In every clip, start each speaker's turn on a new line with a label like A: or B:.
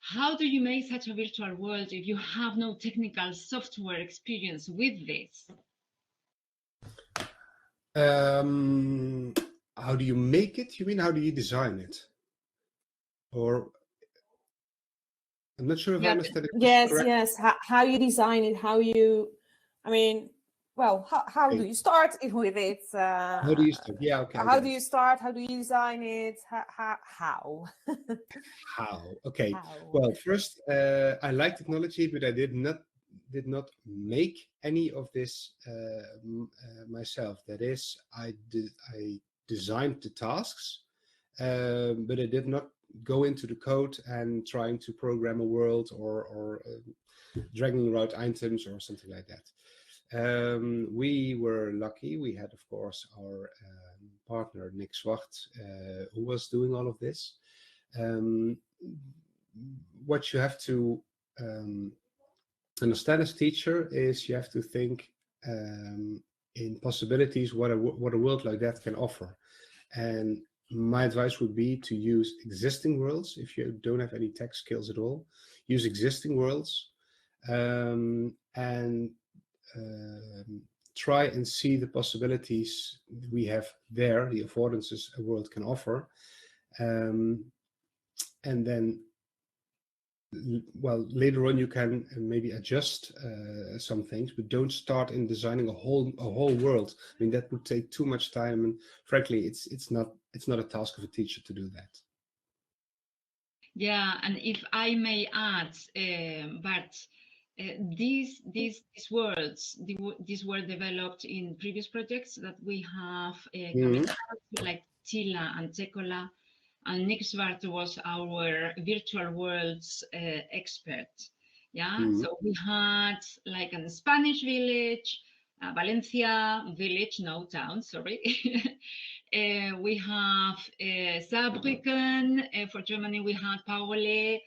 A: how do you make such a virtual world if you have no technical software experience with this?
B: How do you make it? You mean how do you design it? Or I'm not sure if I understand it.
C: Yes, yes. How you design it? How you? I mean, well, how do you start it with it?
B: How do you start? Yeah, okay.
C: How do you start? How do you design it? How?
B: How? Okay.
C: How?
B: Well, first, I like technology, but I did not make any of this myself. That is, I designed the tasks, but I did not go into the code and trying to program a world or dragging around items or something like that. We were lucky. We had, of course, our partner Nick Zwart, who was doing all of this. What you have to understand as a teacher is you have to think in possibilities what a world like that can offer. And my advice would be to use existing worlds. If you don't have any tech skills at all, use existing worlds and try and see the possibilities we have there, the affordances a world can offer. And then, well, later on you can maybe adjust some things, but don't start in designing a whole world. I mean, that would take too much time, and frankly, it's not a task of a teacher to do that.
A: Yeah, and if I may add, Bart, these words, these were developed in previous projects that we have coming out, like Tila and Tekola, and Nick Zwart was our virtual worlds expert. Yeah, so we had like a Spanish village, Valencia village, no town, sorry. We have Saarbrücken for Germany, we had Paolet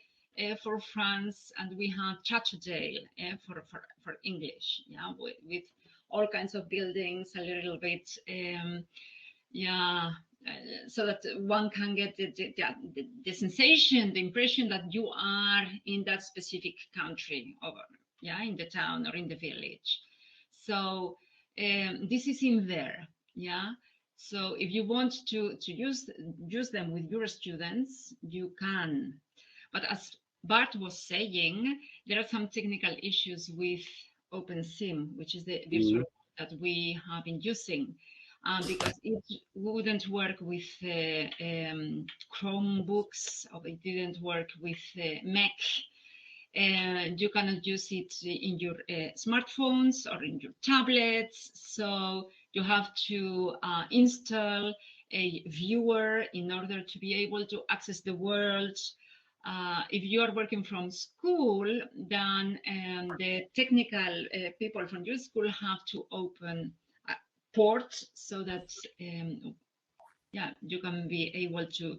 A: for France, and we have Chachedale for English, yeah, with all kinds of buildings, a little bit, so that one can get the sensation, the impression that you are in that specific country, in the town or in the village. So this is in there, yeah. So if you want to use them with your students, you can. But as Bart was saying, there are some technical issues with OpenSim, which is the virtual that we have been using, because it wouldn't work with Chromebooks, or it didn't work with Mac. You cannot use it in your smartphones or in your tablets. So you have to install a viewer in order to be able to access the world. If you are working from school, then the technical people from your school have to open a port so that you can be able to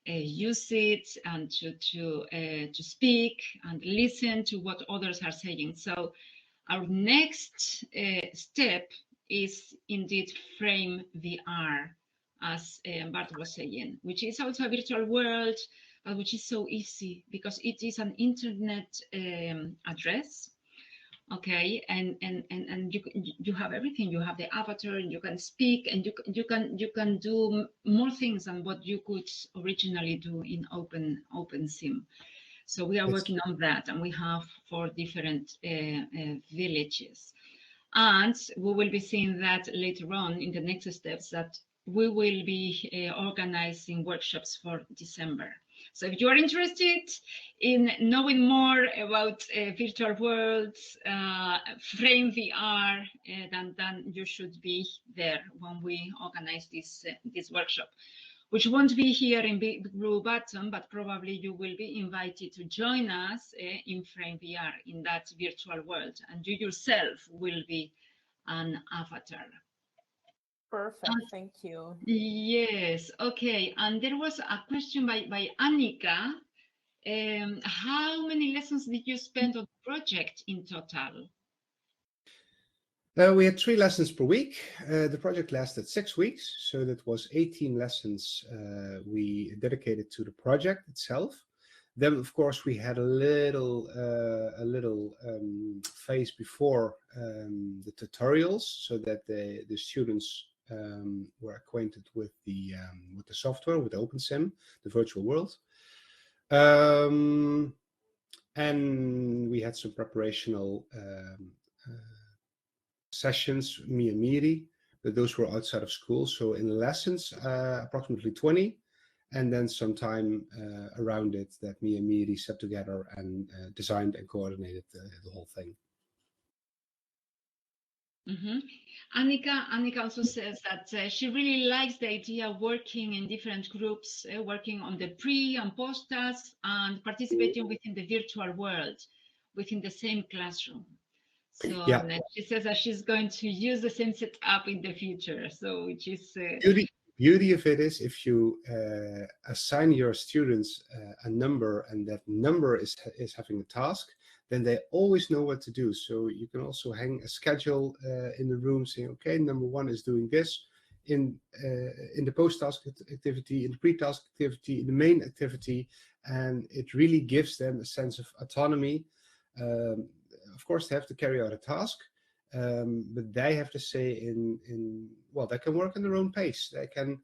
A: use it and to speak and listen to what others are saying. So our next step is indeed Frame VR, as Bart was saying, which is also a virtual world, but which is so easy because it is an internet address. Okay, and you have everything. You have the avatar, and you can speak, and you can do more things than what you could originally do in OpenSim. So we are working on that, and we have 4 different villages, and we will be seeing that later on in the next steps. That we will be organizing workshops for December. So if you are interested in knowing more about virtual worlds, Frame VR, then you should be there when we organize this workshop, which won't be here in Big Blue Button, but probably you will be invited to join us in Frame VR in that virtual world, and you yourself will be an avatar.
C: Perfect, thank you.
A: Yes, okay. And there was a question by Annika. How many lessons did you spend on the project in total?
B: We had 3 lessons per week. The project lasted 6 weeks, so that was 18 lessons we dedicated to the project itself. Then, of course, we had a little phase before the tutorials, so that the students were acquainted with the software, with OpenSim, the virtual world. And we had some preparational sessions, me and Miri, but those were outside of school. So in lessons, approximately 20, and then some time around it that me and Miri sat together and designed and coordinated the whole thing.
A: Mm-hmm. Annika also says that she really likes the idea of working in different groups, working on the pre and post tasks, and participating within the virtual world, within the same classroom. So
B: Yeah.
A: she says that she's going to use the same setup in the future. So which is
B: beauty of it is, if you assign your students a number, and that number is having a task, then they always know what to do. So you can also hang a schedule in the room saying, okay, number 1 is doing this in the post-task activity, in the pre-task activity, in the main activity, and it really gives them a sense of autonomy. Of course, they have to carry out a task, but they have to say well, they can work on their own pace. They can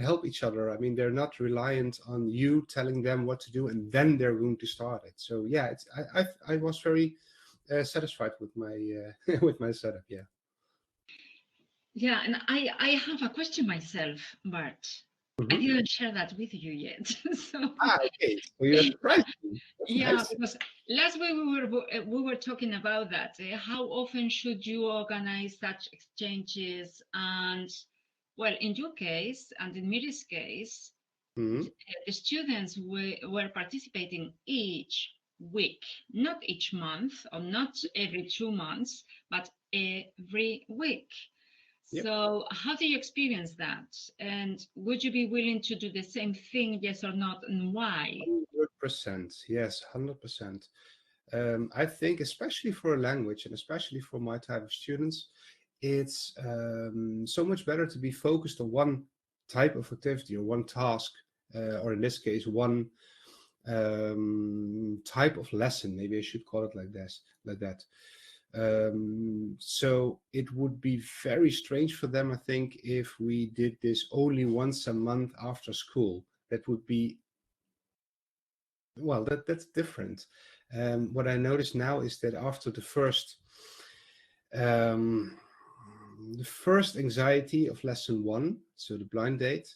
B: help each other. I mean, they're not reliant on you telling them what to do and then they're going to start it. So yeah, I was very satisfied with my with my setup. Yeah.
A: Yeah, and I have a question myself, Bart.
B: Mm-hmm.
A: I didn't share that with you yet. So
B: okay. So you're surprised.
A: Yeah,
B: nice.
A: because last week we were talking about that. How often should you organize such exchanges? And well, in your case and in Miri's case,
B: Mm-hmm.
A: the students were participating each week, not each month or not every 2 months, but every week.
B: Yep.
A: So how do you experience that? And would you be willing to do the same thing, yes or not, and why?
B: 100%. Yes, 100%. I think, especially for a language and especially for my type of students, it's so much better to be focused on one type of activity or one task, or in this case, one type of lesson. Maybe I should call it like that. So it would be very strange for them, I think, if we did this only once a month after school. That would be, well, that's different. What I notice now is that after the first anxiety of lesson 1, so the blind date,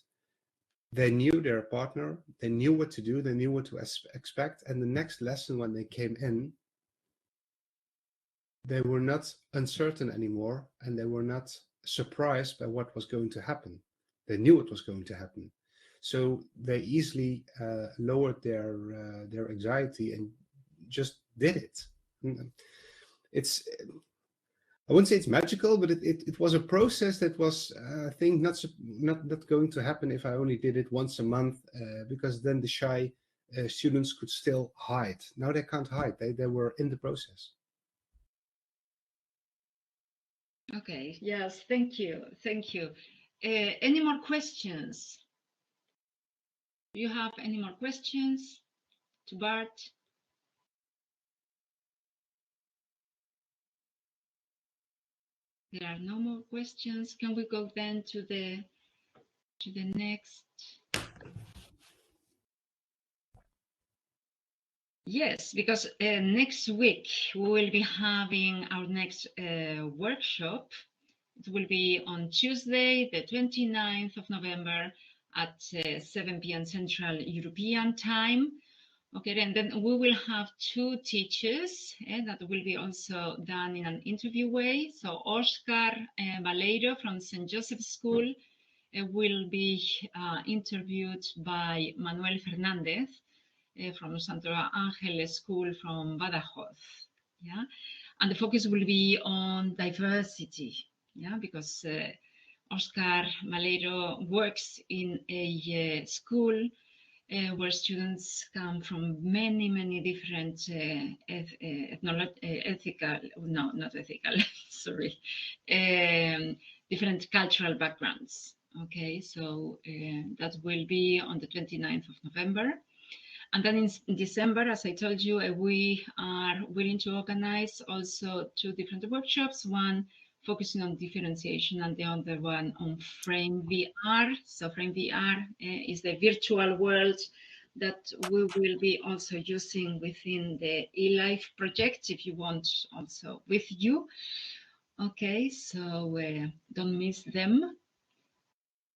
B: they knew their partner, they knew what to do, they knew what to expect, and the next lesson when they came in, they were not uncertain anymore, and they were not surprised by what was going to happen. They knew it was going to happen. So they easily lowered their anxiety and just did it. It's, I wouldn't say it's magical, but it was a process that was, I think, not going to happen if I only did it once a month, because then the shy students could still hide. Now they can't hide. They were in the process.
A: Okay, yes, thank you. Any more questions? Do you have any more questions to Bart? There are no more questions. Can we go then to the next? Yes, because next week we will be having our next workshop. It will be on Tuesday, the 29th of November at 7 p.m. Central European Time. Okay, and then we will have 2 teachers that will be also done in an interview way. So Oscar Baleiro from St. Joseph School will be interviewed by Manuel Fernandez from Santo Ángel School from Badajoz. Yeah, and the focus will be on diversity. Yeah, because Oscar Baleiro works in a school where students come from many different different cultural backgrounds. Okay, so that will be on the 29th of November. And then in December, as I told you, we are willing to organize also 2 different workshops, one focusing on differentiation and the other one on Frame VR. So Frame VR is the virtual world that we will be also using within the eLife project, if you want, also with you. Okay, so don't miss them.